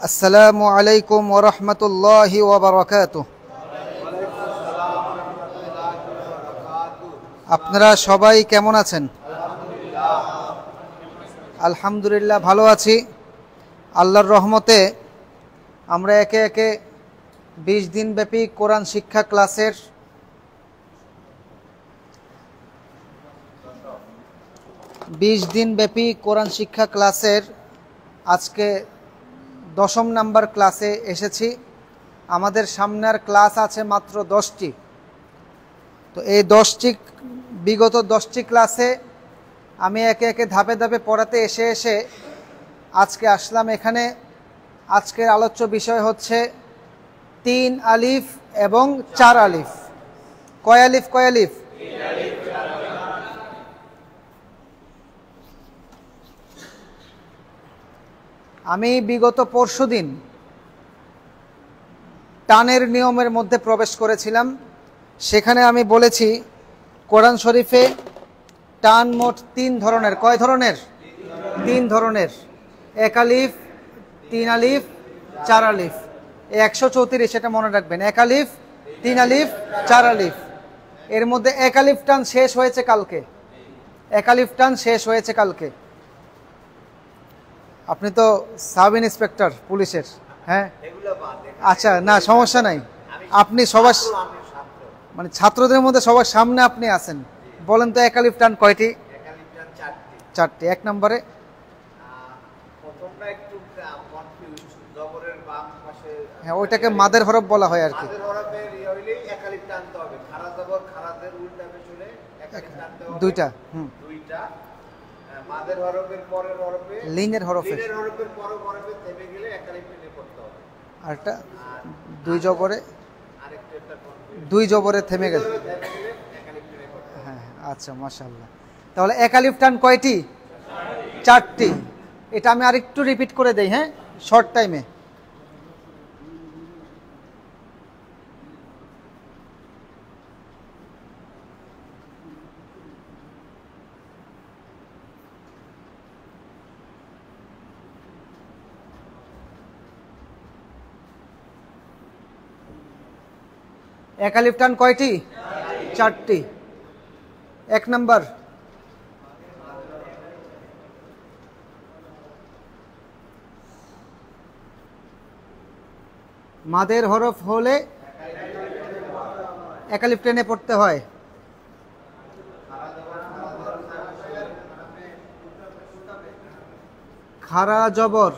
আসসালামু আলাইকুম ওয়া রাহমাতুল্লাহি ওয়া বারাকাতুহু। আপনারা সবাই কেমন আছেন? আলহামদুলিল্লাহ ভালো আছি। আল্লাহর রহমতে আমরা একে একে 20 দিনব্যাপী কোরআন শিক্ষা ক্লাসের আজকে 10ম নাম্বার ক্লাসে এসেছি। আমাদের সামনের ক্লাস আছে মাত্র 10টি। তো এই বিগত 10টি ক্লাসে আমি একে একে ধাপে ধাপে পড়াতে এসে আজকে আসলাম এখানে। আজকের আলোচ্য বিষয় হচ্ছে 3 আলিফ এবং 4 আলিফ। কয় আলিফ? আমি বিগত পরশুদিন টানের নিয়মের মধ্যে প্রবেশ করেছিলাম। সেখানে আমি বলেছি কোরআন শরীফে টান মোট 3 ধরনের। কয় ধরনের? 3 ধরনের। 1 আলিফ, 3 আলিফ, 4 আলিফ। 134, সেটা মনে রাখবেন। 1 আলিফ, 3 আলিফ, 4 আলিফ। এর মধ্যে 1 আলিফ টান শেষ হয়েছে কালকে। 1 আলিফ টান শেষ হয়েছে কালকে। আপনি তো সাব ইন্সপেক্টর পুলিশের, হ্যাঁ? আচ্ছা, না সমস্যা নাই। আপনি সবার মানে ছাত্রদের মধ্যে সবার সামনে আপনি আছেন। বলেন তো 1 আলিফ টান কয়টি? 4টি। 1 নম্বরে হ্যাঁ, ওইটাকে মাদের হরফ বলা হয় আর কি। দুইটা মাদের হরফের পরের হরফে লিনের হরফের পরের হরফে থেমে গেলে 1 আলিফ টেনে পড়তে হবে। আরটা 2 জবরে, আরেকটা 2 জবরে থেমে গেলে 1 আলিফ টেনে পড়তে হবে। হ্যাঁ, আচ্ছা, মাশাআল্লাহ। তাহলে 1 আলিফ টান কয়টি? 4টি। এটা আমি আরেকটু রিপিট করে দেই, হ্যাঁ, শর্ট টাইমে। এক আলিফ টান কয়টি? 4টি। 1 নাম্বার মাদের হরফ হলে 1 আলিফ টেনে পড়তে হয়। খারা জবর,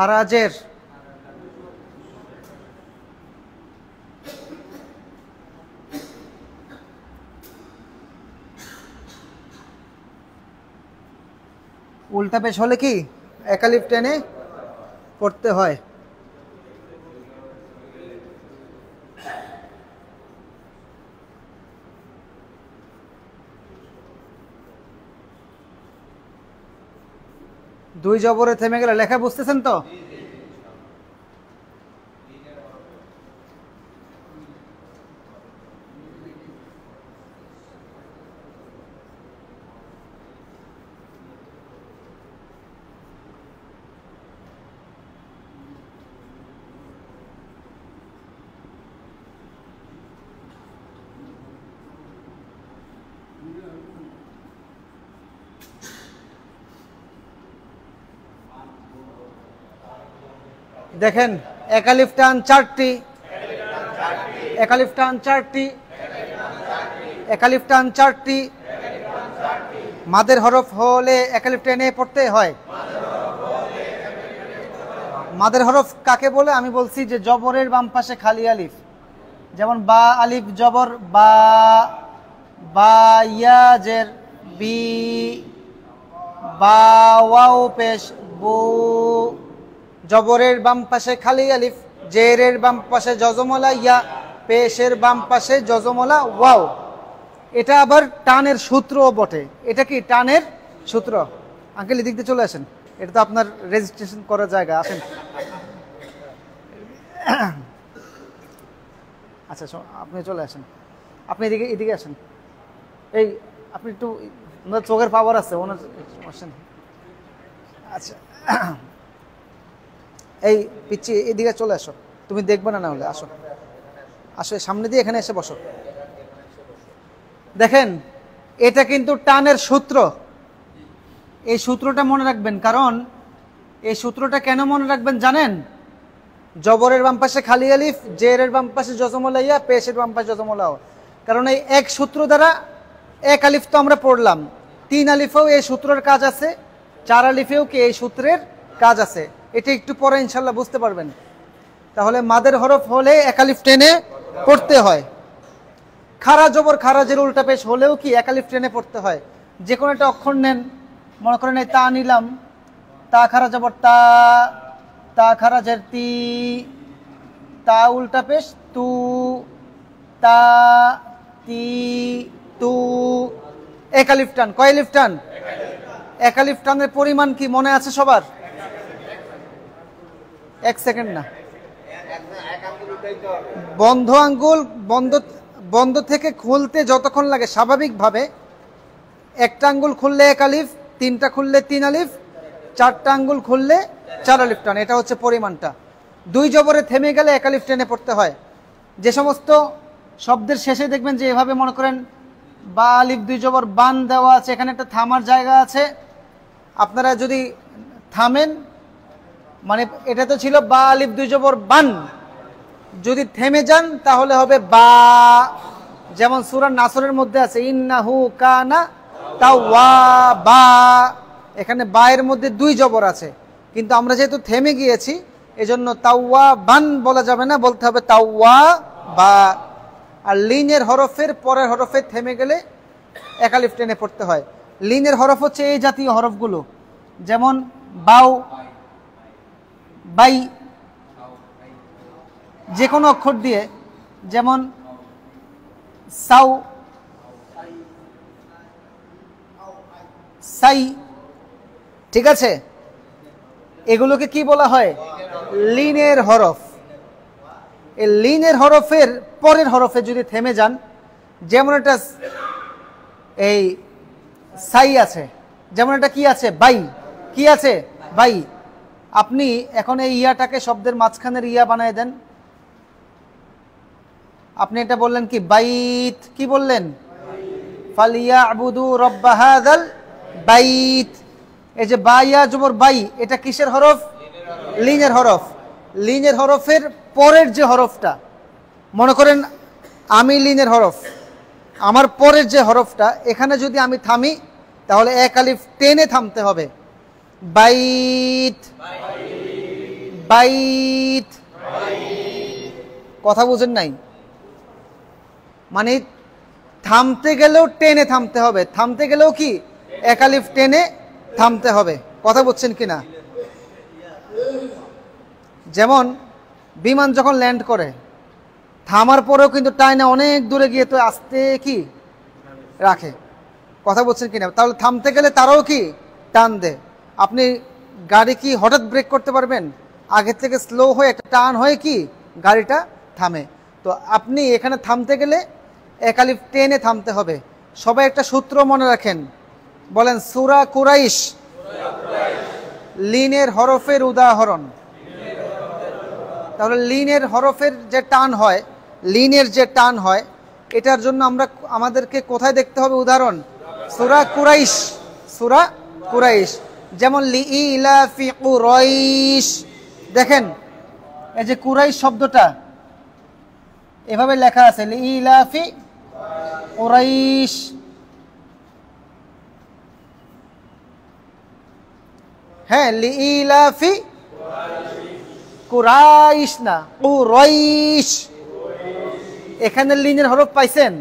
খারাজের, উল্টা পেশ হলে কি 1 আলিফ টেনে পড়তে হয়। দুই জবরে থেমে গেলে লেখা বুঝতেছেন তো? দেখেন, 1 আলিফ টান 4টি, 1 আলিফ টান 4টি, 1 আলিফ টান 4টি। মাদের হরফ হলে 1 আলিফ টেনে পড়তে হয়। মাদের হরফ কাকে বলে? আমি বলছি যে জবরের বাম পাশে খালি আলিফ। যেমন বা আলিফ জবর বা, বা ইয়া জের বি, বা ওয়াও পেশ বু। জবরের বাম পাশে খালি আলিফ, জেরের বাম পাশে জজমলা ইয়া, পেশের বাম পাশে জজমলা ওয়াও। এটা আবার টানের সূত্রও বটে। এটা কি টানের সূত্র? আঙ্কেল এদিক দিয়ে চলে আসেন, এটা তো আপনার রেজিস্ট্রেশন করার জায়গা। আসেন। আচ্ছা, আপনি চলে আসেন। আপনি এদিকে আসেন। এই আপনি একটু ওনার চোখের পাওয়ার আছে ওনার সমস্যা নেই। আচ্ছা এই পিচ্ছি এদিকে চলে আসো, তুমি দেখবে না, না হলে আসো আসো সামনে দিয়ে এখানে এসে বসো। দেখেন এটা কিন্তু টানের সূত্র, এই সূত্রটা মনে রাখবেন। কারণ এই সূত্রটা কেন মনে রাখবেন জানেন? জবরের বাম পাশে খালি আলিফ, জেরের বাম পাশে জজমুল ইয়া, পেশের বাম পাশে জজমুল আও। কারণ এই এক সূত্র দ্বারা এক আলিফ তো আমরা পড়লাম, 3 আলিফেও এই সূত্রের কাজ আছে, 4 আলিফেও কি এই সূত্রের কাজ আছে। এটা একটু পরে ইনশাল্লাহ বুঝতে পারবেন। তাহলে মাদের হরফ হলে এক আলিফ টেনে পড়তে হয়। খারা জবর খারাজের উল্টা পেশ হলেও কি এক আলিফ টেনে পড়তে হয়। যে কোনো একটা অক্ষর নেন, মনে করেন এই তা নিলাম, তা খারা জবর তা, তা খারাজের তি, তা উল্টা পেশ তু, তা তি তু, এক আলিফ টান। কয় আলিফ টান? এক আলিফ টানের পরিমাণ কি মনে আছে সবার? এক সেকেন্ড না, বন্ধ আঙ্গুল বন্ধ থেকে খুলতে যতক্ষণ লাগে স্বাভাবিকভাবে, একটা আঙ্গুল খুললে এক আলিফ, 3টা খুললে 3 আলিফ, 4টা আঙ্গুল খুললে 4 আলিফ টান। এটা হচ্ছে পরিমাণটা। 2 জবরে থেমে গেলে এক আলিফ টেনে পড়তে হয়। যে সমস্ত শব্দের শেষে দেখবেন যে এভাবে মনে করেন বা আলিফ 2 জবর বান দেওয়া আছে, এখানে একটা থামার জায়গা আছে, আপনারা যদি থামেন, মানে এটা তো ছিল বা আলিফ 2 জবর বান, যদি থেমে যান তাহলে হবে বা। যেমন সূরা নাসরের মধ্যে আছে ইন্নাহু কানা তাওয়াবা, এখানে বা এর মধ্যে 2 জবর আছে, কিন্তু আমরা যেহেতু থেমে গিয়েছি এজন্য তাওয়াবান বলা যাবে না, বলতে হবে তাওয়াবা। আর লিনের হরফের পরের হরফে থেমে গেলে এক আলিফ টেনে পড়তে হয়। লিনের হরফ হচ্ছে এই জাতীয় হরফগুলো, যেমন বাউ, বাই, যে কোনো অক্ষর দিয়ে, যেমন সাউ, সাই, ঠিক আছে? এগুলোকে কি বলা হয়? লিনের হরফ। এই লিনের হরফের পরের হরফে যদি থেমে যান, যেমন একটা এই সাই আছে, যেমন একটা কি আছে বাই, কি আছে বাই, আপনি এখন এই ইয়াটাকে শব্দের মাঝখানের ইয়া বানায় দেন। আপনি এটা বললেন কি বাইত, কি বললেন? ফালিয়াবুদু রব্ব হাযাল বাইত। এই যে বা ইয়া জবর বাই, এটা কিসের হরফ? লিনের হরফ। লিনের হরফের পরের যে হরফটা, মনে করেন আমি লিনের হরফ, আমার পরের যে হরফটা, এখানে যদি আমি থামি তাহলে এক আলিফ টেনে থামতে হবে। বাইত, বাইত। কথা বুঝেন নাই? মানে থামতে গেলেও টেনে থামতে হবে, থামতে গেলেও কি এক আলিফ টেনে থামতে হবে। কথা বুঝছেন কিনা? যেমন বিমান যখন ল্যান্ড করে, থামার পরেও কিন্তু টাইনে অনেক দূরে গিয়ে তো আস্তে কি রাখে। কথা বলছেন কিনা? তাহলে থামতে গেলে তারাও কি টান দেয়। আপনি গাড়ি কি হঠাৎ ব্রেক করতে পারবেন? আগে থেকে স্লো হয়ে একটা টান হয়ে কি গাড়িটা থামে। তো আপনি এখানে থামতে গেলে এক আলিফ টেনে থামতে হবে। সবাই একটা সূত্র মনে রাখেন, বলেন সূরা কুরাইশ লিনের হরফের উদাহরণ। তাহলে লিনের হরফের যে টান হয়, লিনের যে টান হয়, এটার জন্য আমাদেরকে কোথায় দেখতে হবে উদাহরণ? সূরা কুরাইশ, সূরা কুরাইশ। যেমন লিইলাফি কুরাইশ, দেখেন এই যে কুরাইশ শব্দটা এভাবে লেখা আছে লিইলাফি কুরাইশ। হ্যাঁ, লিইলাফি কুরাইশ না কুরাইশ। এখানে লিনের হরফ পাইছেন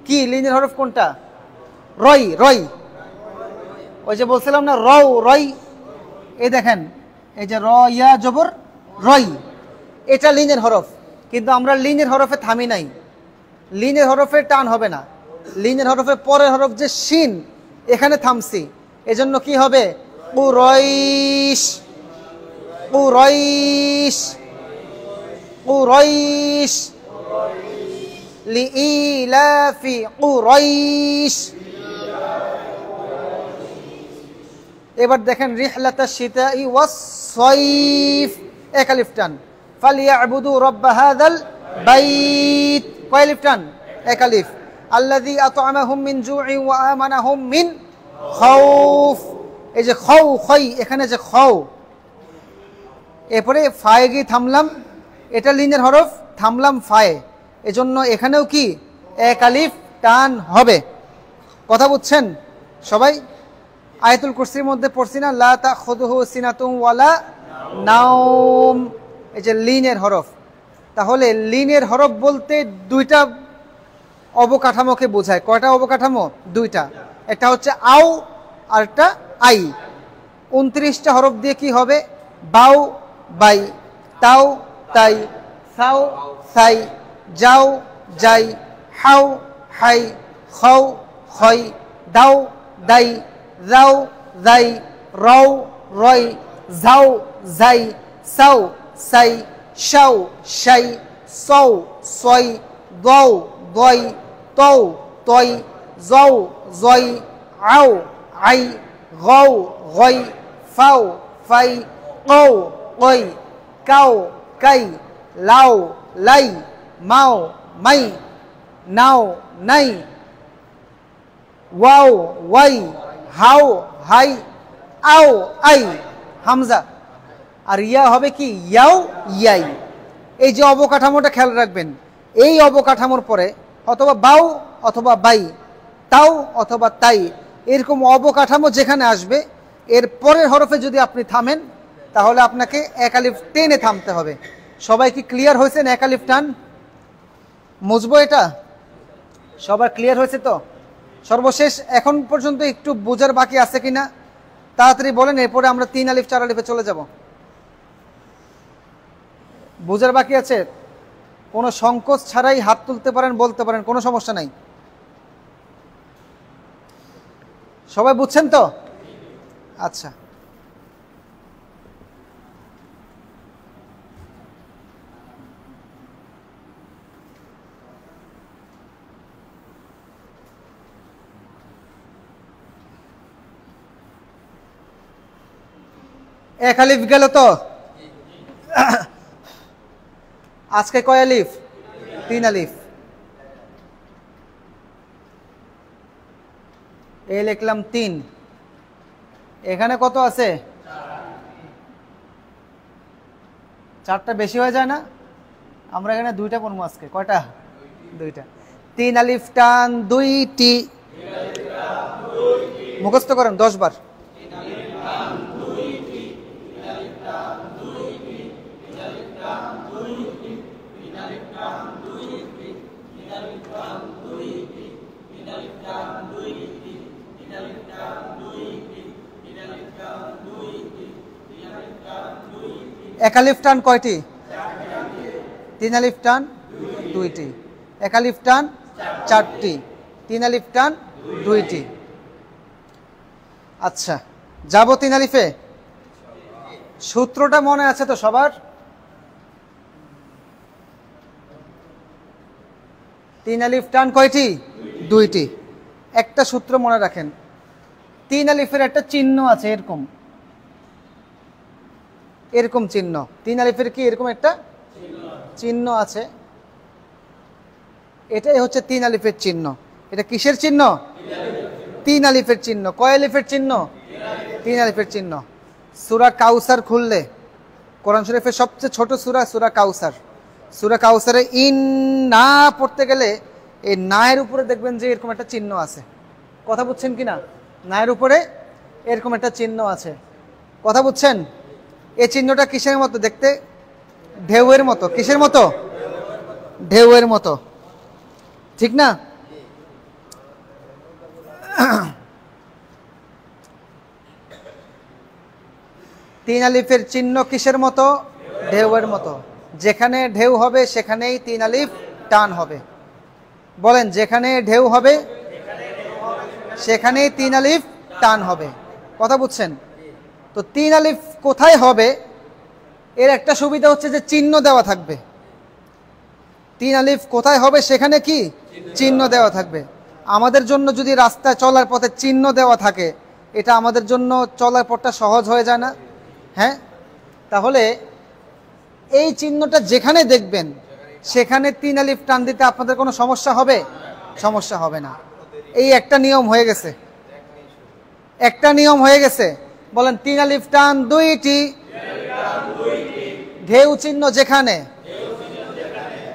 কি? লিনের হরফ কোনটা? রয়, রয়। ওই যে বলছিলাম না রও, রয়। এই দেখেন এই যে র ইয়া জবর রয়, এটা লিনের হরফ, কিন্তু আমরা লিনের হরফে থামি নাই। লিনের হরফে টান হবে না, লিনের হরফে পরের হরফ যে শিন, এখানে থামছি। এজন্য কি হবে? কুরাইশ, কুরাইশ, কুরাইশ, লিইলাফি কুরাইশ। এবার দেখেন রিহলাতাশ শিতাই ওয়াস সাইফ, এক আলিফ টান। ফালিয়াবুদু রাব্বা হাযাল বাইত, কয় আলিফ টান? এক আলিফ। আল্লাযী আত'আমাহুম মিন জু'ইন ওয়া আমানাহুম মিন খাউফ, এই যে খাউ খাই, এখানে যে খাও, এরপরে ফায়ে গিয়ে থামলাম, এটা লিনের হরফ, থামলাম ফায়ে, এজন্য এখানেও কি এক আলিফ টান হবে। কথা বুঝছেন সবাই? আয়াতুল কুরসির মধ্যে পড়ছি না, লা তাখুযুহু সিনাতুন ওয়ালা নাওম, এই যে লিনের হরফ। তাহলে লিনের হরফ বলতে দুইটা অবকাঠামোকে বোঝায়। কয়টা অবকাঠামো? দুইটা। একটা হচ্ছে আও আর একটা আই। 29টা হরফ দিয়ে কি হবে? বাউ বাই, তাও তাই, সাও সাই, যাও যাই, হাও হাই, খাও খই, দাও দাই, যাও যাই, রও রই, ঝাও যাই, সাও সাই, শাও শাই, সৌ সই, দৌ দই, তৌ তই, জৌ জই, আও আই, গৌ গই, ফাও ফাই, কৌ কই, কাউ কাই, লাও লাই, মাও মাই, নাও নাই, ওয়াও ওয়াই, হাও হাই, আও আই, হামজা। আর ইয়া হবে কি? ইয়াও ইয়াই। এই যে অবকাঠামোটা খেয়াল রাখবেন, এই অবকাঠামোর পরে অথবা বাউ অথবা বাই, তাও অথবা তাই, এরকম অবকাঠামো যেখানে আসবে, এর পরের হরফে যদি আপনি থামেন তাহলে আপনাকে এক আলিফ টেনে থামতে হবে। সবাই কি ক্লিয়ার হয়েছেন? এক আলিফ টান মুছবো, এটা সবার ক্লিয়ার হয়েছে তো? সর্বশেষ এখন পর্যন্ত একটু বোঝার বাকি আছে কিনা তাড়াতাড়ি বলেন, এরপরে আমরা 3 আলিফ 4 আলিফে চলে যাব। বোঝার বাকি আছে? কোনো সংকোচ ছাড়াই হাত তুলতে পারেন, বলতে পারেন, কোনো সমস্যা নাই। সবাই বুঝছেন তো? আচ্ছা, এক আলিফ গেল তো? আজকে কয় আলিফ? 3 আলিফ। এই লিখলাম 3, এখানে কত আছে? 4টা বেশি হয়ে যায় না? আমরা এখানে 2টা পড়বো আজকে। কয়টা? 2টা। 3 আলিফ টান 2টি, মুখস্থ করেন 10 বার। এক আলিফ টান কয়টি? 3 আলিফ টান 2টি, এক আলিফ টান 4টি, 3 আলিফ টান 2টি। আচ্ছা, যাব 3 আলিফে। সূত্রটা মনে আছে তো সবার? 3 আলিফ টান কয়টি? 2টি। একটা সূত্র মনে রাখেন, 3 আলিফের একটা চিহ্ন আছে, এরকম এরকম চিহ্ন। 3 আলিফের কি এরকম একটা চিহ্ন আছে, এটাই হচ্ছে 3 আলিফের চিহ্ন। এটা কিসের চিহ্ন? 3 আলিফের চিহ্ন। কয় আলিফের চিহ্ন? 3 আলিফের চিহ্ন। সূরা কাউসার খুললে, কোরআন শরীফের সবচেয়ে ছোট সূরা, সূরা কাউসার। সূরা কাউসারে ইন না পড়তে গেলে এই নায়ের উপরে দেখবেন যে এরকম একটা চিহ্ন আছে। কথা বুঝছেন কিনা? নায়ের উপরে এরকম একটা চিহ্ন আছে। কথা বুঝছেন? এই চিহ্নটা কিসের মতো দেখতে? ঢেউয়ের মতো। কিসের মতো? ঢেউয়ের মতো, ঠিক না? তিন আলিফের চিহ্ন কিসের মতো? ঢেউয়ের মতো। যেখানে ঢেউ হবে সেখানেই 3 আলিফ টান হবে। বলেন, যেখানে ঢেউ হবে সেখানেই 3 আলিফ টান হবে। কথা বুঝছেন তো? 3 আলিফ কোথায় হবে এর একটা সুবিধা হচ্ছে যে চিহ্ন দেওয়া থাকবে। 3 আলিফ কোথায় হবে সেখানে কি চিহ্ন দেওয়া থাকবে। আমাদের জন্য যদি রাস্তায় চলার পথে চিহ্ন দেওয়া থাকে এটা আমাদের জন্য চলার পথটা সহজ হয়ে যায় না? হ্যাঁ, তাহলে এই চিহ্নটা যেখানে দেখবেন সেখানে 3 আলিফ টান দিতে আপনাদের কোনো সমস্যা হবে? সমস্যা হবে না। এই একটা নিয়ম হয়ে গেছে, একটা নিয়ম হয়ে গেছে। বলেন 3 আলিফ টান দুইটি, ঢেউ চিহ্ন যেখানে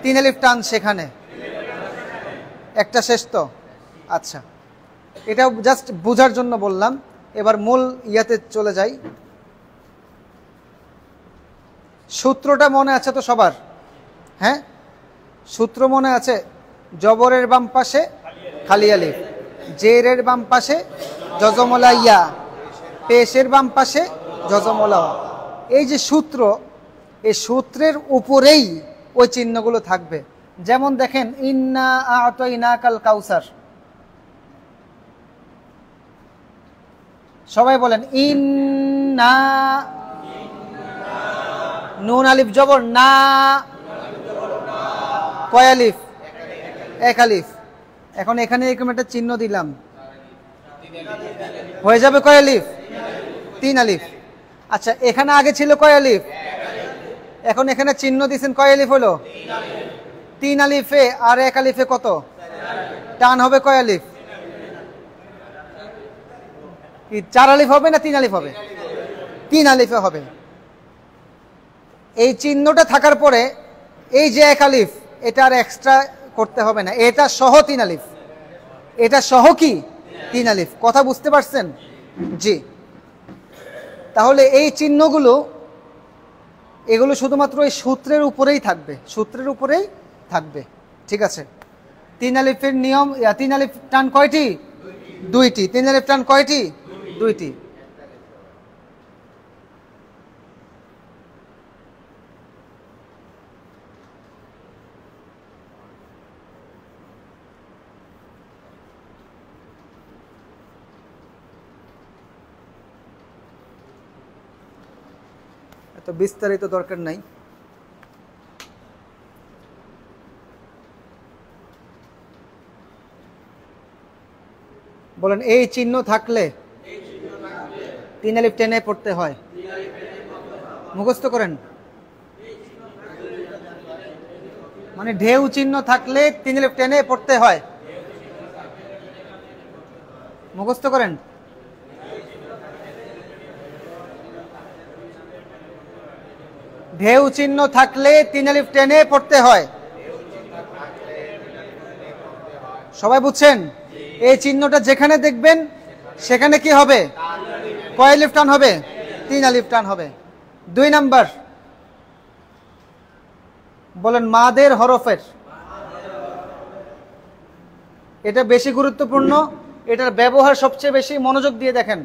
3 আলিফ টান সেখানে। একটা শেষ তো? আচ্ছা, এটা জাস্ট বোঝার জন্য বললাম। এবার মূল ইয়াতে চলে যাই। সূত্রটা মনে আছে তো সবার? হ্যাঁ, সূত্র মনে আছে? জবরের বাম পাশে খালি আলিফ, জেরের বাম পাশে জজমলা ইয়া, পেশের বাম পাশে জজমলা। এই যে সূত্র, এই সূত্রের উপরেই ওই চিহ্নগুলো থাকবে। যেমন দেখেন ইন্না আ'তাইনাকাল কাউসার, সবাই বলেন ইন্না, নুন আলিফ জবর না, কয় আলিফ? এক আলিফ। এখন এখানে এরকম একটা চিহ্ন দিলাম, হয়ে যাবে কয় আলিফ? 3 আলিফ। আচ্ছা, এখানে আগে ছিল কয় আলিফ? এখন এখানে চিহ্ন দিয়েছেন, কয় আলিফ হলো? 3 আলিফে আর 1 আলিফে কত টান হবে? কয় আলিফ? কি 4 আলিফ হবে না 3 আলিফ হবে? 3 আলিফে হবে। এই চিহ্নটা থাকার পরে এই যে 1 আলিফ, এটা আর এক্সট্রা করতে হবে না, এটা সহ 3 আলিফ। এটা সহ কি 3 আলিফ। কথা বুঝতে পারছেন? জি। তাহলে এই চিহ্নগুলো, এগুলো শুধুমাত্র এই সূত্রের উপরেই থাকবে, সূত্রের উপরেই থাকবে। ঠিক আছে? 3 আলিফের নিয়ম, 3 আলিফ টান কয়টি? দুইটি। 3 আলিফ টান কয়টি? দুইটি। এত বিস্তারিত দরকার নাই। বলেন এই চিহ্ন থাকলে 3 আলিফ টেনে পড়তে হয়। মুখস্থ করেন। মানে ঢেউ চিহ্ন থাকলে 3 আলিফ টেনে পড়তে হয়। মুখস্থ করেন। ঢেউ চিহ্ন থাকলে 3 আলিফ টেনে পড়তে হয়। সবাই বুঝছেন? এই চিহ্নটা যেখানে দেখবেন সেখানে কি হবে? কয় আলিফ টান হবে? 3 আলিফ টান হবে। 2 নাম্বার, বলেন মাদের হরফের, এটা বেশি গুরুত্বপূর্ণ, এটার ব্যবহার সবচেয়ে বেশি। মনোযোগ দিয়ে দেখেন।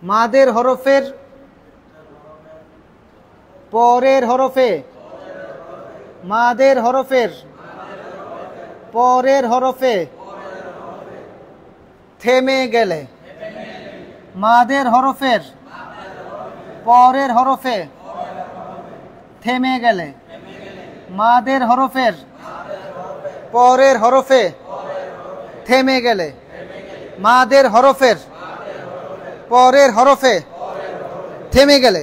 মাদের হরফের পরের হরফে, মাদের হরফের পরের হরফে থেমে গেলে, মাদের হরফের পরের হরফে থেমে গেলে, মাদের হরফের পরের হরফে থেমে গেলে, মাদের হরফের পরের হরফে থেমে গেলে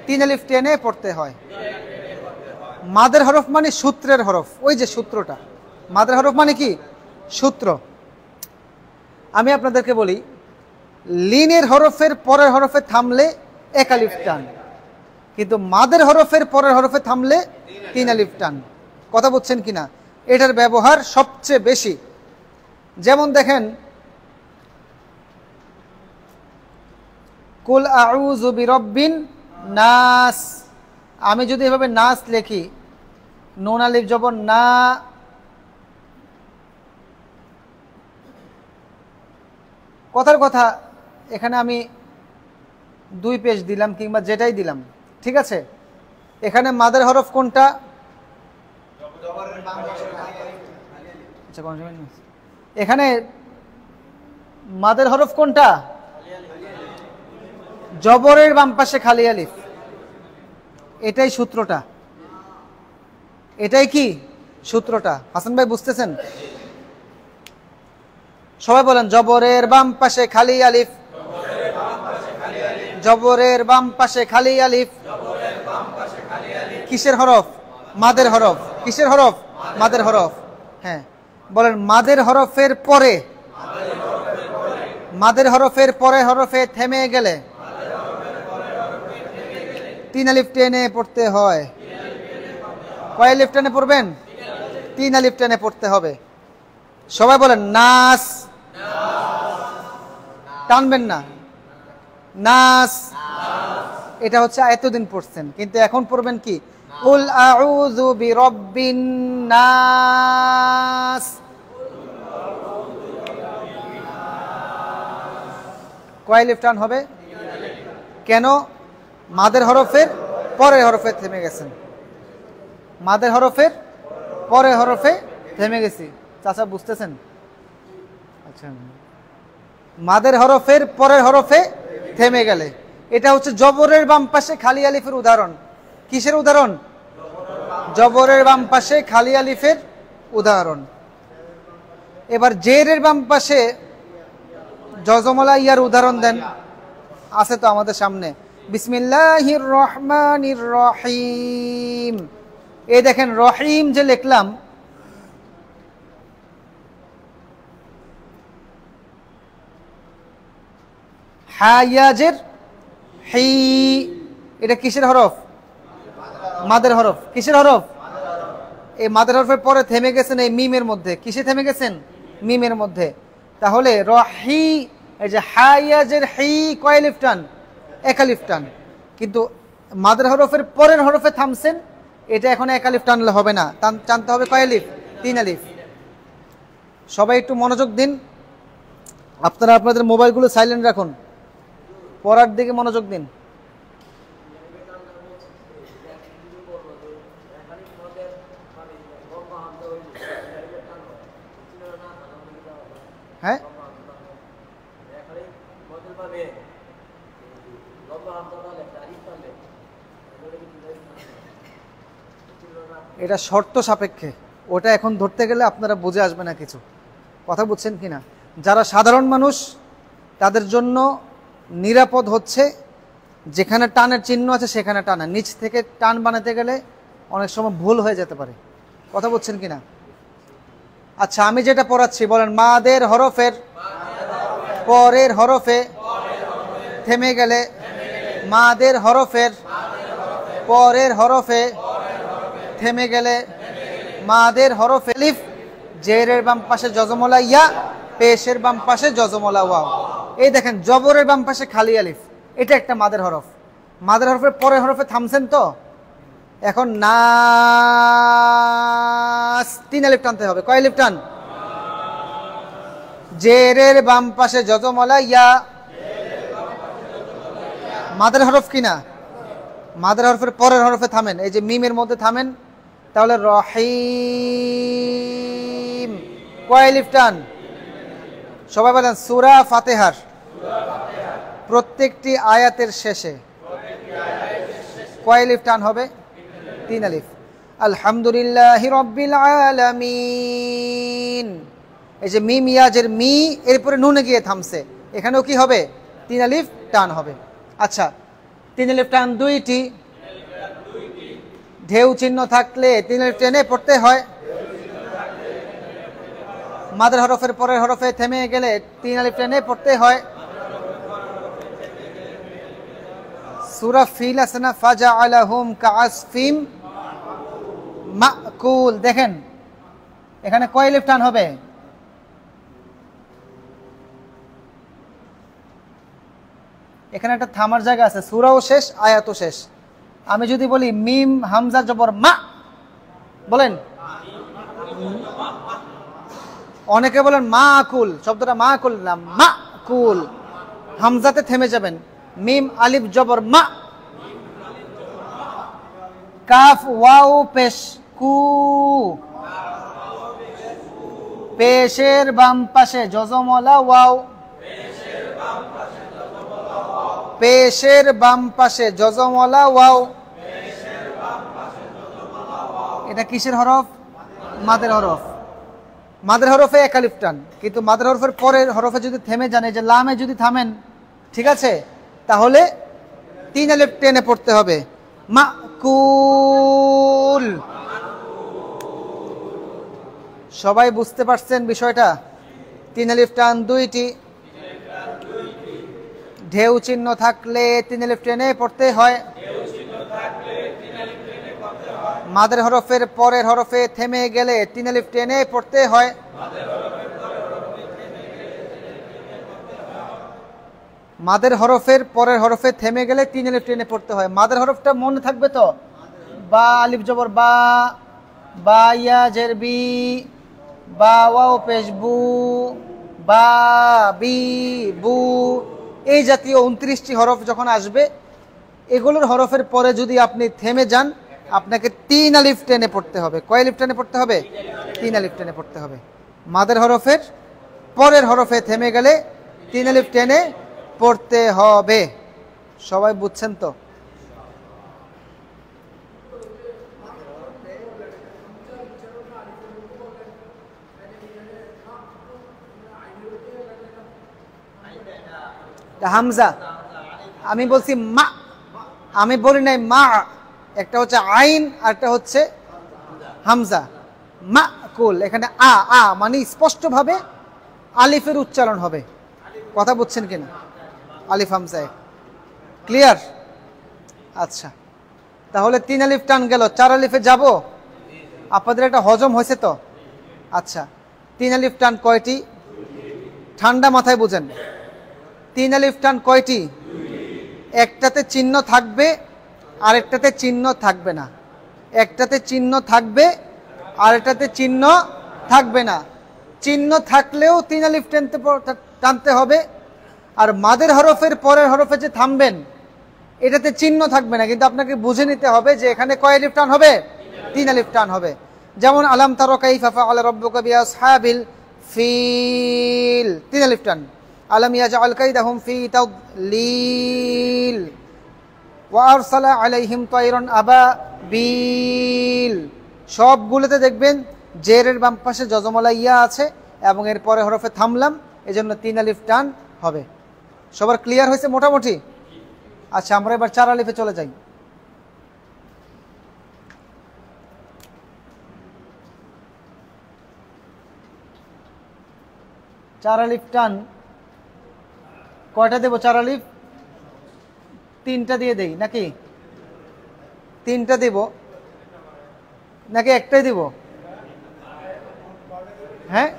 3 আলিফ টেনে পড়তে হয়। মাদের হরফ মানে সূত্রের হরফ। ওই যে সূত্রটা, মাদের হরফ মানে কি? সূত্র। আমি আপনাদেরকে বলি, লিনের হরফের পরের হরফে থামলে 1 আলিফ টান, কিন্তু মাদের হরফের পরের হরফে থামলে 3 আলিফ টান। কথা বুঝছেন কিনা? এটার ব্যবহার সবচেয়ে বেশি। যেমন দেখেন, কুল আউযু বিরব্বিন নাস, আমি যদি এভাবে নাস লিখি, নুন আলিফ জবর না, কথার কথা এখানে আমি 2 পেশ দিলাম কিংবা যেটাই দিলাম, ঠিক আছে? এখানে মাদের হরফ কোনটা? এখানে মাদের হরফ কোনটা? জবরের বাম পাশে খালি আলিফ। এটাই সূত্রটা। এটাই কি সূত্রটা হাসান ভাই বুঝতেছেন? সবাই বলেন জবরের বাম পাশে খালি আলিফ, জবরের বাম পাশে খালি আলিফ। কিসের হরফ? মাদের হরফ। কিসের হরফ? মাদের হরফ। হ্যাঁ বলেন মাদের হরফের পরে, মাদের হরফের পরে হরফে থেমে গেলে 3 আলিফ টেনে পড়তে হয়। কয় আলিফ টেনে পড়বেন? 3 আলিফ টেনে পড়তে হবে। সবাই বলেন নাস, টানবেন না, নাস। এটা হচ্ছে এতদিন পড়ছেন, কিন্তু এখন পড়বেন কি? কুল আউযু বিরাব্বিন নাস। কয় আলিফ টান হবে? কেন? মাদের হরফের পরের হরফে থেমে গেছেন, মাদের হরফের পরের হরফে থেমে গেছি। চাচা বুঝতেছেন? আচ্ছা, মাদের হরফের পরের হরফে থেমে গেলে এটা হচ্ছে জবরের বাম পাশে খালি আলিফের উদাহরণ। কিসের উদাহরণ? জবরের বাম পাশে খালি আলিফের উদাহরণ। এবার জেরের বাম পাশে জজমলা ইয়ার উদাহরণ দেন, আছে তো আমাদের সামনে। বিসমিল্লাহির রহমানির রহিম। এই দেখেন রহিম যে লিখলাম, হায়াজের হি, এটা কিসের হরফ? মাদের হরফ। কিসের হরফ? এই মাদের হরফের পরে থেমে গেছেন এই মিমের মধ্যে। কিসে থেমে গেছেন? মিমের মধ্যে। তাহলে রহি, এই যে হায়াজের হি কয় আলিফ টান? 1 আলিফ টান। কিন্তু মাদের হরফের পরের হরফে থামছেন, এটা এখন 1 আলিফ টানলে হবে না, টানতে হবে কয় আলিফ? 3 আলিফ। সবাই একটু মনোযোগ দিন। আপনারা আপনাদের মোবাইলগুলো সাইলেন্ট রাখুন, পড়ার দিকে মনোযোগ দিন। হ্যাঁ এটা শর্ত সাপেক্ষে, ওটা এখন ধরতে গেলে আপনারা বুঝে আসবে না কিছু। কথা বুঝছেন কিনা? যারা সাধারণ মানুষ তাদের জন্য নিরাপদ হচ্ছে যেখানে টানের চিহ্ন আছে সেখানে টানা। নিচ থেকে টান বানাতে গেলে অনেক সময় ভুল হয়ে যেতে পারে। কথা বুঝছেন কিনা? আচ্ছা, আমি যেটা পড়াচ্ছি বলেন মাদের হরফের পরের হরফে থেমে গেলে, মাদের হরফের পরের হরফে থেমে গেলে, মাদের হরফে আলিফ, জেরের বাম পাশে জজমলা ইয়া, পেশের বাম পাশে জজমলা ওয়াও। এই দেখেন জবরের বাম পাশে খালি আলিফ, এটা একটা মাদের হরফ। মাদের হরফের পরের হরফে থামছেন তো, এখন নাস 3 আলিফ টানতে হবে। কয় আলিফ টান? জেরের বাম পাশে জজমলা ইয়া, মাদের হরফ কিনা? মাদের হরফের পরের হরফে থামেন, এই যে মিমের মধ্যে থামেন। তাহলে রহিম কয় আলিফ টান? সবাই বলেন সূরা ফাতিহার প্রত্যেকটি আয়াতের শেষে কয় আলিফ টান হবে? 3 আলিফ। আলহামদুলিল্লাহি রাব্বিল আলামিন, এই যে মিম ইয়াজের মি, এরপরে নুনে গিয়ে থামছে, এখানেও কি হবে? 3 আলিফ টান হবে। আচ্ছা, 3 আলিফ টান দুইটি, ঢেউ চিহ্ন থাকলে 3 আলিফ টেনে পড়তে হয়। মাদের হরফের পরের হরফে থেমে গেলে 3 আলিফ টেনে পড়তে হয়। সূরা ফিল আছে না, ফাজআলাহুম কাআসফিম মাকুল, দেখেন এখানে কয় আলিফ টান হবে? এখানে একটা থামার জায়গা আছে, সূরাও শেষ আয়াতও শেষ। আমি যদি বলি মিম হামজা জবর মা, বলেন, অনেকে বলেন মা আকুল, শব্দটা মা আকুল না, মা কুল, হামজাতে থেমে যাবেন। মিম আলিফ জবর মা, কাফ ওয়াও পেশ কু, পেশের বাম পাশে জজমলা ওয়াও, পেশের বাম পাশে জজমলা ওয়াও। এটা কিসের হরফ? মাদের হরফ। মাদের হরফে এক আলিফ টান, কিন্তু মাদের হরফের পরের হরফে যদি থেমে যান, এই যে লামে যদি থামেন, ঠিক আছে, তাহলে 3 আলিফ টেনে পড়তে হবে। মাকুল। সবাই বুঝতে পারছেন বিষয়টা? 3 আলিফ টান 2টি। ঢেউ চিহ্ন থাকলে 3 আলিফ টেনে পড়তে হয়। মাদের হরফের পরের হরফে থেমে গেলে 3 আলিফ টেনে পড়তে হয়। মাদের হরফের পরের হরফে থেমে গেলে 3 আলিফ টেনে পড়তে হয়। মাদের হরফটা মনে থাকবে তো? বা আলিফ জবর বা, বা ইয়া জের বি, বা ওয়াও পেশ বু, বা বি বু, এই জাতীয় 29টি হরফ যখন আসবে, এগুলোর হরফের পরে যদি আপনি থেমে যান, আপনাকে 3 আলিফ টেনে পড়তে হবে। কয় আলিফ টেনে পড়তে হবে? 3 আলিফ টেনে পড়তে হবে। মাদের হরফের পরের হরফে থেমে গেলে 3 আলিফ টেনে পড়তে হবে। সবাই বুঝছেন তো? হামজা, আমি বলছি মা, আমি বলি নাই মা। একটা হচ্ছে আইন আর একটা হচ্ছে হামজা। মাকুল, এখানে আ আ মানে স্পষ্টভাবে আলিফের উচ্চারণ হবে। কথা বুঝছেন কিনা? আলিফ হামজা ক্লিয়ার? আচ্ছা, তাহলে 3 আলিফ টান গেল, 4 আলিফে যাব। আপনাদের একটা হজম হয়েছে তো? আচ্ছা, 3 আলিফ টান কয়টি? ঠান্ডা মাথায় বুঝেন। 3 আলিফ টান কয়টি? একটাতে চিহ্ন থাকবে, আরেকটাতে চিহ্ন থাকবে না। একটাতে চিহ্ন থাকবে, আরেকটাতে চিহ্ন থাকবে না। চিহ্ন থাকলেও 3 আলিফ টানতে হবে। আর মাদের হরফের পরের হরফে যে থামবেন, এটাতে চিহ্ন থাকবে না, কিন্তু আপনাকে বুঝে নিতে হবে যে এখানে কয় আলিফ টান হবে? 3 আলিফ টান হবে। যেমন আলাম তারা কাইফা ফাআলা রাব্বুকা বিআসহাবিল ফিল, 3 আলিফ টান। আলাম ইয়াজআল কাইদাহুম ফি তাদলিল, ওয়া আরসালা আলাইহিম তায়রান আবাবিল। সবগুলোতে দেখবেন জেরের বাম পাশে জজমলা ইয়া আছে এবং এর পরে হরফে থামলাম, এজন্য 3 আলিফ টান হবে। সবার ক্লিয়ার হয়েছে মোটামুটি? আচ্ছা, আমরা এবার 4 আলিফে চলে যাই। চার আলিফ টান কয়টা দেব? 4 আলিফ 3টা দিয়ে দেই নাকি? 3টা দেব নাকি একটাই দেব? হ্যাঁ,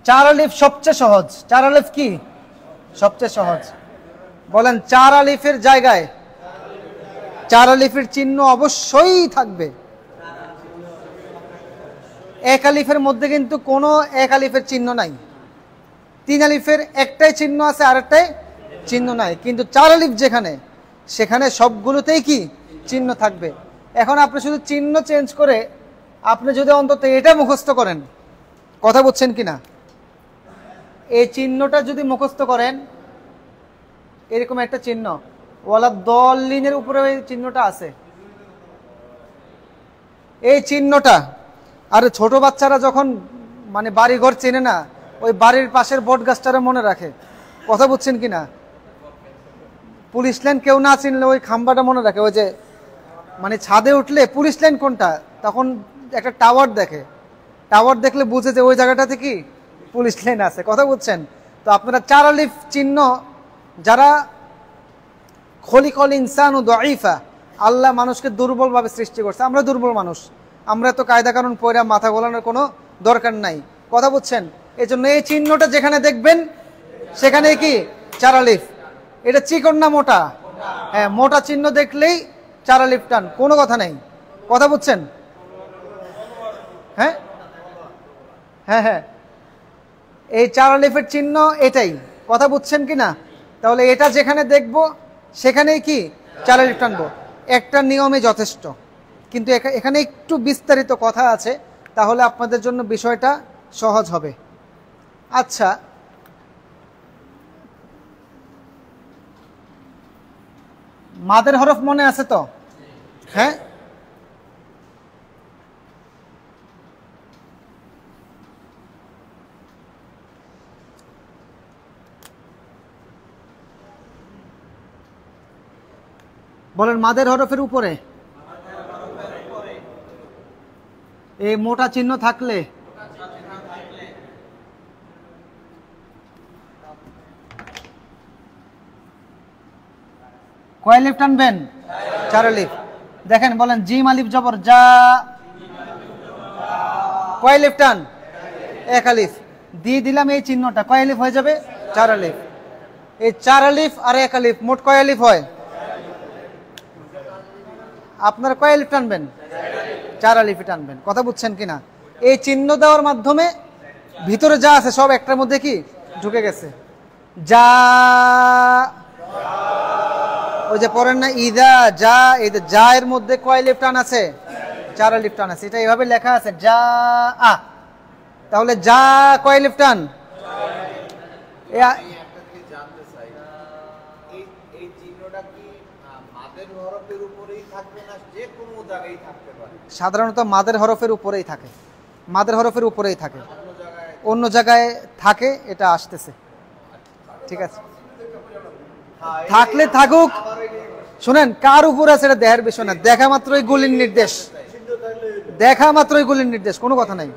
চার আলিফ সবচেয়ে সহজ। 4 আলিফ কি সবচেয়ে সহজ? বলেন। 4 আলিফের জায়গায় 4 আলিফের চিহ্ন অবশ্যই থাকবে। 1 আলিফের মধ্যে কিন্তু কোনো 1 আলিফের চিহ্ন নাই। 3 আলিফের একটাই চিহ্ন আছে, আরেকটাই চিহ্ন নাই। কিন্তু 4 আলিফ যেখানে, সেখানে সবগুলোতেই কি চিহ্ন থাকবে। এখন আপনি শুধু চিহ্ন চেঞ্জ করে আপনি যদি অন্তত এটা মুখস্থ করেন, কথা বুঝছেন কিনা? এই চিহ্নটা যদি মুখস্থ করেন, এরকম একটা চিহ্ন ওয়ালা দলিনের উপরে ওই চিহ্নটা আছে, এই চিহ্নটা। আর ছোট বাচ্চারা যখন মানে বাড়ি ঘর চেনে না, ওই বাড়ির পাশের বট গাছটারে মনে রাখে। কথা বুঝছেন কিনা? পুলিশ লাইন কেউ না চিনলে ওই খাম্বাটা মনে রাখে। ওই যে মানে ছাদে উঠলে পুলিশ লাইন কোনটা, তখন একটা টাওয়ার দেখে, টাওয়ার দেখলে বুঝে যে ওই জায়গাটাতে কি পুলিশ লাইন আছে। কথা বুঝছেন তো? আপনারা 4 আলিফ চিহ্ন, যারা খলিকল ইনসানু দাঈফা, আল্লাহ মানুষকে দুর্বলভাবে সৃষ্টি করছে। আমরা দুর্বল মানুষ, আমরা তো কায়দা কানুন পয়রা মাথা গোলানোর কোনো দরকার নাই। কথা বুঝছেন? এই জন্য এই চিহ্নটা যেখানে দেখবেন সেখানে কি 4 আলিফ। এটা চিকন না মোটা? হ্যাঁ, মোটা চিহ্ন দেখলেই 4 আলিফ টান, কোনো কথা নেই। কথা বুঝছেন? হ্যাঁ হ্যাঁ হ্যাঁ, এই 4 আলিফের চিহ্ন এটাই। কথা বুঝছেন কিনা? তাহলে এটা যেখানে দেখব সেখানেই কি 4 আলিফ টানবো। একটা নিয়মে যথেষ্ট, কিন্তু এখানে একটু বিস্তারিত কথা আছে, তাহলে আপনাদের জন্য বিষয়টা সহজ হবে। আচ্ছা, মাদের হরফ মনে আছে তো? হ্যাঁ, বলেন মাদের হরফের উপরে এই মোটা চিহ্ন থাকলে কয় আলিফ টানবেন? 4 আলিফ। দেখেন, বলেন জিম আলিফ জবর যা, কয় আলিফ টান? 1 আলিফ। দিয়ে দিলাম এই চিহ্নটা, কয় আলিফ হয়ে যাবে? 4 আলিফ। এই 4 আলিফ আর 1 আলিফ মোট কয় আলিফ হয়? আপনারা কয় আলিফ টানবেন? 4 আলিফ টানবেন। কথা বুঝছেন কিনা? এই চিহ্ন দেওয়ার মাধ্যমে ভিতরে যা আছে সব একটার মধ্যে কি ঢুকে গেছে। যা, ওই যে পড়েন না ইদা যা, এই যা এর মধ্যে কয় আলিফ টান আছে? 4 আলিফ টান আছে। এটা এইভাবে লেখা আছে যা আ। তাহলে যা কয় আলিফ টান? সাধারণত মাদের হরফের উপরেই থাকে, মাদের হরফের উপরেই থাকে, অন্য জায়গায় থাকে, এটা আসতেছে। ঠিক আছে, থাকলে থাকুক। শুনেন, কার উপর আছে এটা দেহের বিষয় না, দেখা মাত্রই গুলির নির্দেশ, দেখা মাত্রই গুলির নির্দেশ, কোনো কথা নাই।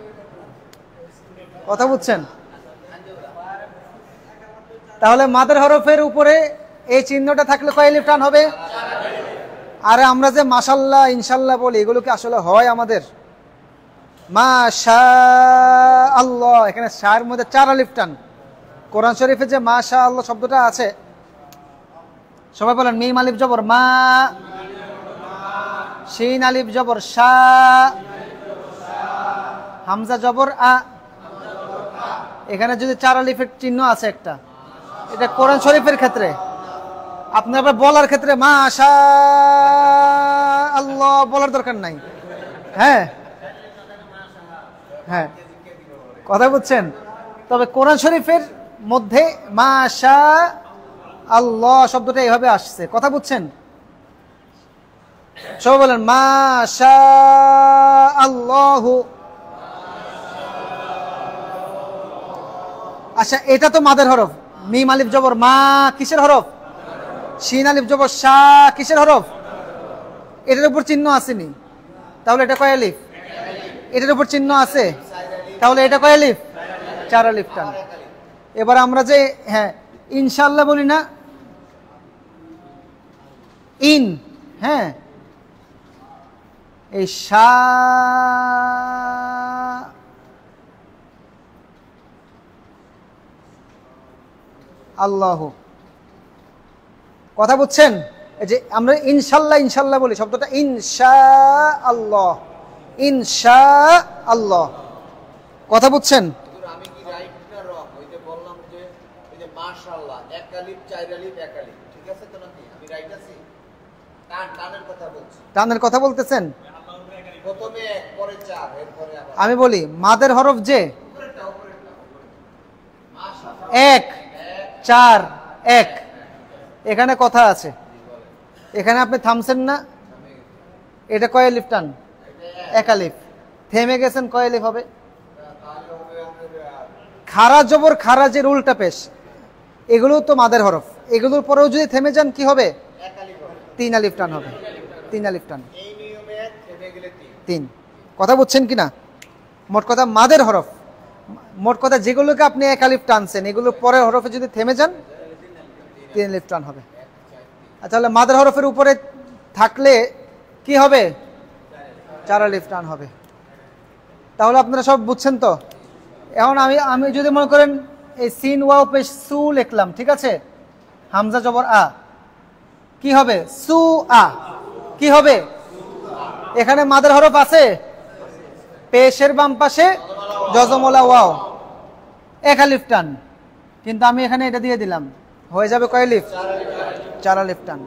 কথা বুঝছেন? তাহলে মাদের হরফের উপরে এই চিহ্নটা থাকলে কয় আলিফ টান হবে? আরে আমরা যে মাশাআল্লাহ ইনশাআল্লাহ বলি, এগুলো কি আসলে হয় আমাদের? মাশাআল্লাহ, এখানে শার মধ্যে 4 আলিফ টান। কোরআন শরীফে যে মাশাআল্লাহ শব্দটা আছে, সবাই বলেন মিম আলিফ জবর মা, শিন আলিফ জবর শা, হামজা জবর আ। এখানে যদি 4 আলিফের চিহ্ন আছে একটা, এটা কোরআন শরীফের ক্ষেত্রে। আপনার আবার বলার ক্ষেত্রে মাশাআল্লাহ বলার দরকার নাই। হ্যাঁ হ্যাঁ, কথা বুঝছেন? তবে কোরআন শরীফের মধ্যে মাশাআল্লাহ শব্দটা এইভাবে আসছে। কথা বুঝছেন? সবাই বলেন মাশাআল্লাহু। আচ্ছা, এটা তো মাদের হরফ। মিম আলিফ জবর মা কিসের হরফ? শিন আলিফ জবর শা কিসের হরফ? এটার উপর চিহ্ন আসেনি, তাহলে এটা কয় আলিফ? এটার উপর চিহ্ন আছে, তাহলে এটা কয় আলিফ? 4 আলিফ টান। এবার আমরা যে হ্যাঁ ইনশাআল্লাহ বলি না, ইন, হ্যাঁ, এই শা আল্লাহ, কথা বুঝছেন? এই যে আমরা ইনশাআল্লাহ ইনশাআল্লাহ বলি, শব্দটা ইনশাআল্লাহ, ইনশাআল্লাহ। কথা বুঝছেন? আমি কি রাইট না রং? ওই যে বললাম যে এই যে মাশাআল্লাহ 1 আলিফ 4 আলিফ 1 আলিফ, ঠিক আছে তো নাকি? আমি রাইট আছি? টানের কথা বলছি। টানের কথা বলতেছেন? প্রথমে 1 পরে 4 এরপরে আবার আমি বলি মাদের হরফ যে 1 4 1, এখানে কথা আছে, এখানে আপনি থামছেন না, এটা কয় আলিফ টান? 1 আলিফ। থেমে গেছেন, কয় আলিফ হবে? খারা জবর খারাজের উল্টা পেশ, এগুলো তো মাদের হরফ, এগুলোর পরেও যদি থেমে যান কি হবে? 3 আলিফ টান হবে, 3 আলিফ টান। এই নিয়মে থেমে গেলে 3। কথা বুঝছেন কিনা? মোট কথা মাদের হরফ, মোট কথা যেগুলোকে আপনি 1 আলিফ টানছেন, এগুলোর পরের হরফে যদি থেমে যান 3 আলিফ টান হবে। তাহলে মাদের হরফের উপরে থাকলে কি হবে? 4 আলিফ টান হবে। তাহলে আপনারা সব বুঝছেন তো? এখন আমি যদি মনে করেন এই সিন ওয়াও পেশ সু লিখলাম, ঠিক আছে, হামজা জবর আ, কি হবে? সু আ, কি হবে? এখানে মাদের হরফ আছে, পেশের বাম পাশে জজমলা ওয়াও, 1 আলিফ টান, কিন্তু আমি এখানে এটা দিয়ে দিলাম, হয়ে যাবে কয় আলিফ? 4 আলিফ টান।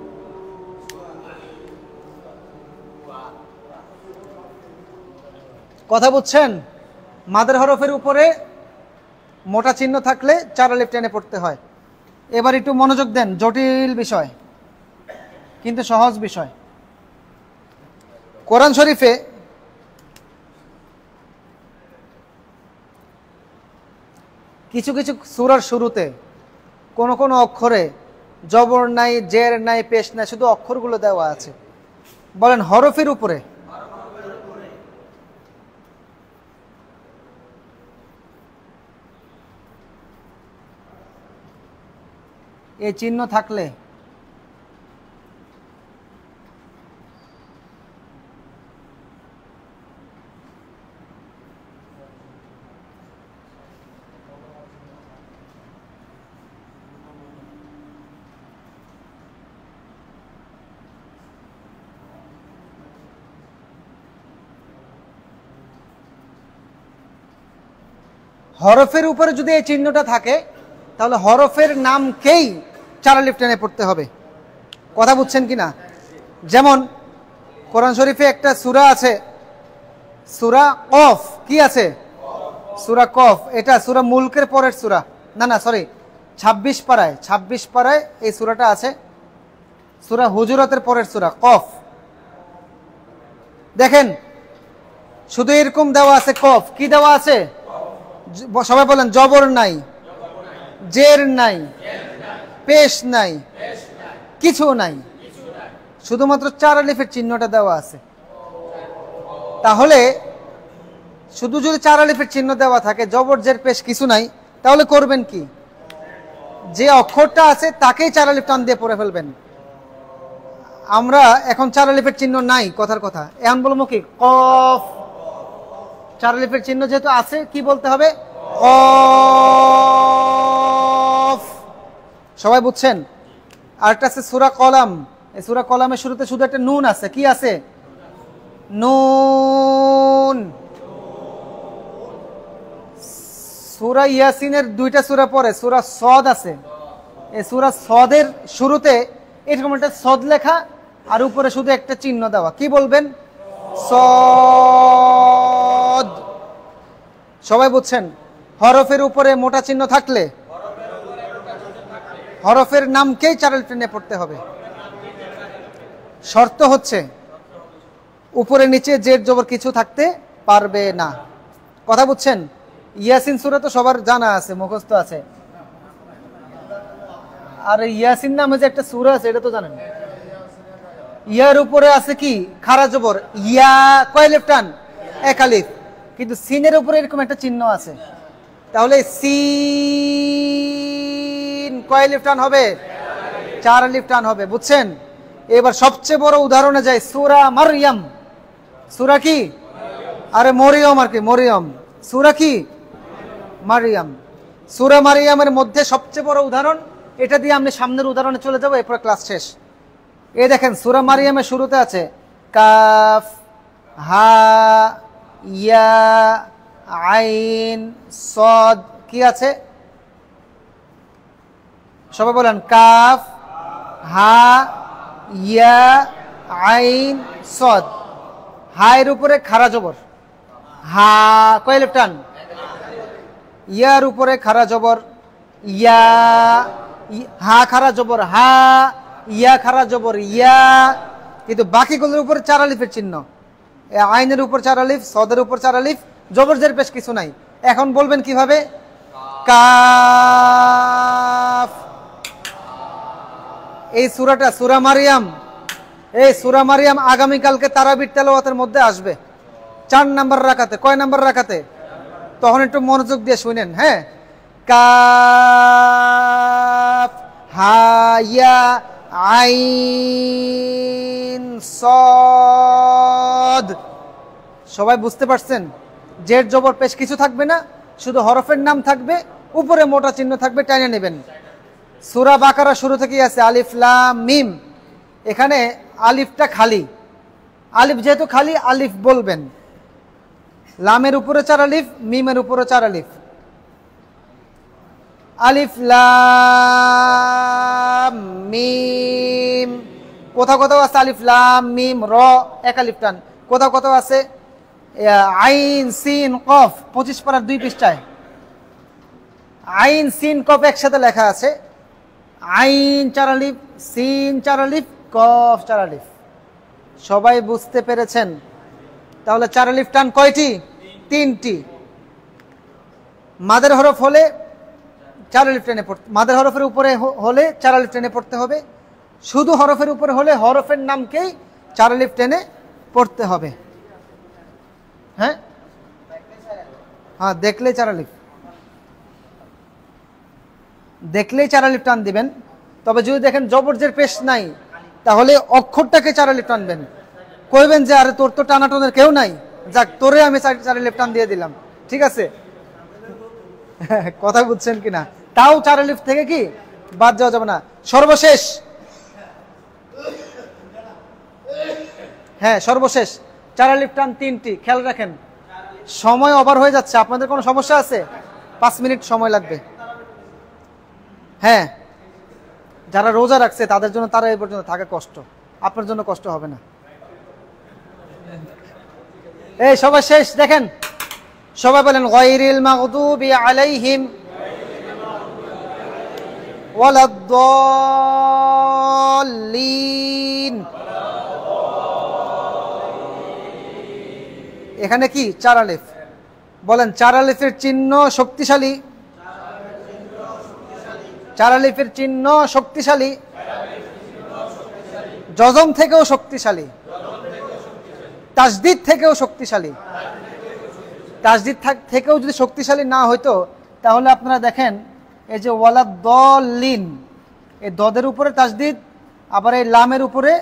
কথা বুঝছেন? মাদের হরফের উপরে মোটা চিহ্ন থাকলে 4 আলিফ টেনে পড়তে হয়। এবার একটু মনোযোগ দেন, জটিল বিষয়। কিন্তু সহজ বিষয়। কোরআন শরীফে কিছু কিছু সূরার শুরুতে কোন কোন অক্ষরে জবর নাই, জের নাই, পেশ নাই, শুধু অক্ষরগুলো দেওয়া আছে। বলেন হরফের উপরে। এই চিহ্ন থাকলে হরফের উপরে যদি এই চিহ্নটা থাকে তাহলে হরফের নামকেই 4 আলিফ টেনে পড়তে হবে। কথা বুঝছেন কিনা? যেমন কোরআন শরীফে একটা সূরা আছে, সূরা কফ। কি আছে? সূরা কফ। এটা সূরা মুলকের পরের সূরা। না সরি, 26 পারায় এই সূরাটা আছে। সূরা হুজুরাতের পরের সূরা কফ। দেখেন শুধু এরকম দেওয়া আছে কফ। কি দেওয়া আছে? সবাই বলেন জবর নাই, জের নাই, পেশ নাই, কিছু নাই, শুধুমাত্র 4 আলিফের চিহ্নটা দেওয়া আছে। তাহলে শুধু যদি 4 আলিফের চিহ্ন দেওয়া থাকে, জবর জের পেশ কিছু নাই, তাহলে করবেন কি? যে অক্ষরটা আছে তাকেই 4 আলিফ টান দিয়ে পড়ে ফেলবেন। আমরা এখন 4 আলিফের চিহ্ন নাই, কথার কথা। এখন বলবো কি? কফ। 4 আলিফের চিহ্ন যেহেতু আছে, কি বলতে হবে? কফ। সবাই বুঝছেন? আরেকটা আছে সূরা কলাম। এই সূরা কলামের শুরুতে শুধু একটা নুন আছে। কি আছে? নুন। সূরা ইয়াসিনের 2টা সূরা পরে সূরা সদ আছে। এই সূরা সদের শুরুতে এরকম একটা সদ লেখা আর উপরে শুধু একটা চিহ্ন দেওয়া। কি বলবেন? সদ। সবাই বুঝছেন? হরফের উপরে মোটা চিহ্ন থাকলে হরফের নামকেই 4 আলিফ টেনে পড়তে হবে। শর্ত হচ্ছে উপরে নিচে জের জবর কিছু থাকতে পারবে না। কথা বুঝছেন? ইয়াসিন সূরা তো সবার জানা আছে, মুখস্থ আছে। আর ইয়াসিন নামে যে একটা সূরা আছে এটা তো জানেন। ইয়ার উপরে আছে কি? খাড়া জবর। ইয়া কয় আলিফ টান? 1 আলিফ। কিন্তু সিনের উপরে এরকম একটা চিহ্ন আছে। তাহলে সিন কয় আলিফ টান হবে? 4 আলিফ টান হবে। বুঝছেন? এবার সবচেয়ে বড় উদাহরণে যাই, সূরা মারইয়াম। সূরা কি? আরে মরিয়ম আর কি, মরিয়ম। সূরা কি? মারইয়াম। সূরা মারইয়ামের মধ্যে সবচেয়ে বড় উদাহরণ এটা দিয়ে আমি সামনের উদাহরণে চলে যাব, এরপর ক্লাস শেষ। এই দেখেন সূরা মারইয়ামের শুরুতে আছে কাফ, হা, ইয়া, আইন, সদ। কি আছে? সবাই বলেন কাফ, হা, ইয়া, আইন, সদ। হায়ের উপরে খাড়া জবর। হা কয় আলিফ টান? ইয়ার উপরে খাড়া জবর। ইয়া। হা খাড়া জবর হা, ইয়া খাড়া জবর ইয়া। কিন্তু বাকিগুলোর উপরে 4 আলিফের চিহ্ন। আইনের উপর 4 আলিফ, সদের উপর 4 আলিফ, জবর জের পেশ কিছু নাই। এখন বলবেন কিভাবে? কাফ। এই সূরাটা সূরা মারইয়াম। এই সূরা মারইয়াম আগামীকালকে তারাবির তেলাওয়াতের মধ্যে আসবে 4 নাম্বার রাকাতে। কয় নাম্বার রাকাতে? তখন একটু মনোযোগ দিয়ে শুনেন। হ্যাঁ, কাফ, হা, ইয়া, আইন, সদ। সবাই বুঝতে পারছেন? জের জবর পেশ কিছু থাকবে না, শুধু হরফের নাম থাকবে, উপরে মোটা চিহ্ন থাকবে, টাইনে নেবেন। সূরা বাকারা শুরু থেকেই আছে আলিফ লাম মিম। এখানে আলিফটা খালি। আলিফ যেহেতু খালি, আলিফ বলবেন। লামের উপরে 4 আলিফ, মিমের উপরে 4 আলিফ। আলিফ লাম মিম। কোথাও কোথাও আছে আলিফ লাম মিম র 1 আলিফ টান। কোথাও কোথাও আছে আইন সিন কফ 25 পারার 2 পৃষ্ঠায় আইন সিন কফ একসাথে লেখা আছে। আইন 4 আলিফ, সিন 4 আলিফ, কফ 4 আলিফ। সবাই বুঝতে পেরেছেন? তাহলে 4 আলিফ টান কয়টি? 3টি। মাদের হরফ হলে 4 আলিফ টেনে পড়তে, মাদের হরফের উপরে হলে 4 আলিফ টেনে পড়তে হবে। শুধু হরফের উপরে হলে হরফের নামকেই 4 আলিফ টেনে পড়তে হবে। হ্যাঁ হ্যাঁ, দেখলেই 4 আলিফ, দেখলেই 4 আলিফ টান দিবেন। তবে যদি দেখেন জবরজের পেশ নাই, তাহলে অক্ষরটাকে 4 আলিফ টানবেন। কইবেন যে আরে তোর তো টানাটনের কেউ নাই, যাক তোরে আমি 4 আলিফ টান দিয়ে দিলাম, ঠিক আছে? কথা বুঝছেন কিনা? তাও 4 আলিফ থেকে কি বাদ যাওয়া যাবে না। সর্বশেষ, হ্যাঁ সর্বশেষ 4 আলিফ টান 3টি। খেয়াল রাখেন, সময় ওভার হয়ে যাচ্ছে। আপনাদের কোনো সমস্যা আছে? 5 মিনিট সময় লাগবে। হ্যাঁ, যারা রোজা রাখছে তাদের জন্য, তারা এই পর্যন্ত থাকা কষ্ট, আপনার জন্য কষ্ট হবে না। এই সবাই শেষ, দেখেন সবাই বলেন গায়রিল মাগদুবি আলাইহিম ওয়ালাদ-দাল্লিন। এখানে কি 4 আলিফ? বলেন 4 আলিফের চিহ্ন শক্তিশালী, 4 আলিফের চিহ্ন শক্তিশালী, জজম থেকেও শক্তিশালী, তাসদিদ থেকেও শক্তিশালী। তাসদিদ থেকেও যদি শক্তিশালী না হইতো, তাহলে আপনারা দেখেন এই যে ওয়ালাদ-দাল্লিন, এই দদের উপরে তাসদিদ, আবার এই লামের উপরে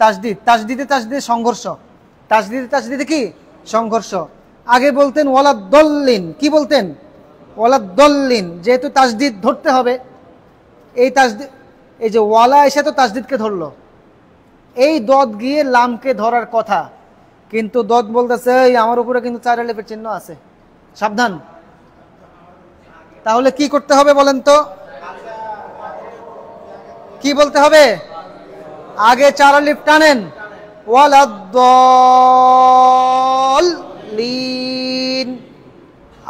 তাসদিদ। তাসদিদে তাসদিদে সংঘর্ষ, তাসদিদে তাসদিদে কি সংঘর্ষ। আগে বলতেন ওয়ালাদ-দাল্লিন, কি বলতেন? ওয়ালাদ-দাল্লিন। যেহেতু তাসদিদ ধরতে হবে, এই তাসদিদ, এই যে ওয়ালা এসে তো তাসদিদকে ধরলো, এই দদ গিয়ে লামকে ধরার কথা, কিন্তু দদ বলতেছে এই আমার উপরে কিন্তু 4 আলিফের চিহ্ন আছে, সাবধান। তাহলে কি করতে হবে বলেন তো? কি বলতে হবে? আগে 4 আলিফ টানেন, ওয়ালাদ-দাল্লিন।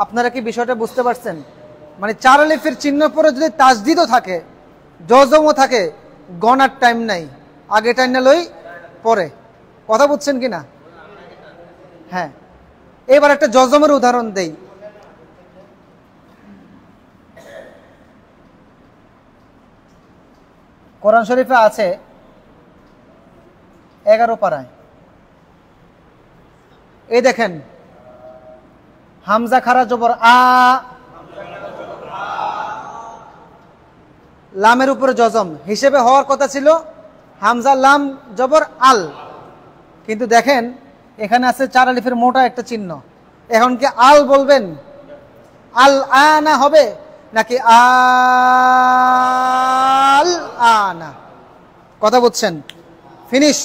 আপনারা কি বিষয়টা বুঝতে পারছেন? মানে 4 আলিফের চিহ্ন পরে যদি তাসদিদও থাকে, জজমও থাকে, গণার টাইম নাই, আগে টাইনা লই পরে। কথা বুঝছেন কিনা? হ্যাঁ, এবার একটা জজমের উদাহরণ দেই। কোরআন শরীফে আছে 11 পারায়, এই দেখেন হামজা খারা জবর আ, লামের উপরে জজম হিসেবে হওয়ার কথা ছিল হামজা লাম জবর আল, কিন্তু দেখেন এখানে আছে 4 আলিফের মোটা একটা চিহ্ন। এখন কি আল বলবেন? আল আনা হবে নাকি আল আনা? কথা বুঝছেন? ফিনিশ।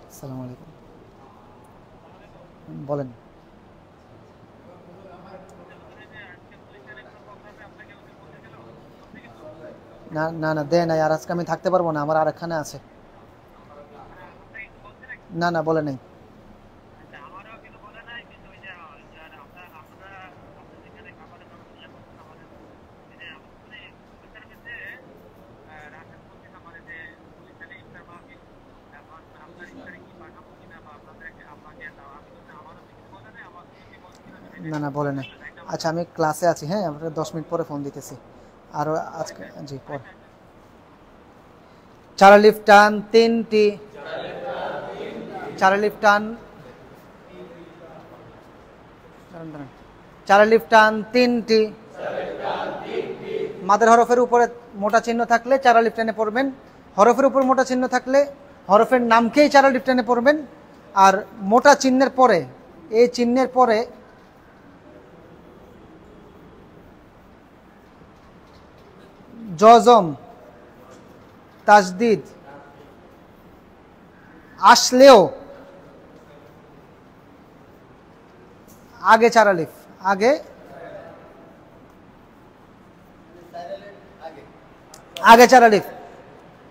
আসসালামু আলাইকুম, বলেন। না না না, দেয় নাই, আর আজকে আমি থাকতে পারবো না, আমার আরেকখানে আছে। না না, বলে নাই। না না, বলে নাই। আচ্ছা, আমি ক্লাসে আছি, হ্যাঁ, আমরা 10 মিনিট পরে ফোন দিতেছি। আর আজকে জি পর 4 আলিফ টান 3টি, 4 আলিফ টান, 4 আলিফ টান 3টি। মাদের হরফের উপরে মোটা চিহ্ন থাকলে 4 আলিফ টেনে পড়বেন, হরফের উপর মোটা চিহ্ন থাকলে হরফের নামকেই 4 আলিফ টেনে পড়বেন। আর মোটা চিহ্নের পরে, এই চিহ্নের পরে জজম তাসদিদ আসলেও আগে 4 আলিফ, আগে আগে 4 আলিফ,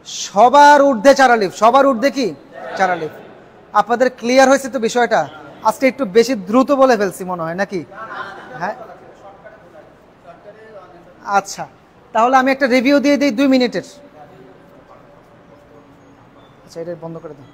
সবার ঊর্ধ্বে 4 আলিফ, সবার ঊর্ধ্বে কি 4 আলিফ। আপনাদের ক্লিয়ার হয়েছে তো বিষয়টা? আজকে একটু বেশি দ্রুত বলে ফেলছি মনে হয় নাকি? হ্যাঁ, আচ্ছা তাহলে আমি একটা রিভিউ দিয়ে দিই 2 মিনিটের। আচ্ছা, এটা বন্ধ করে দাও।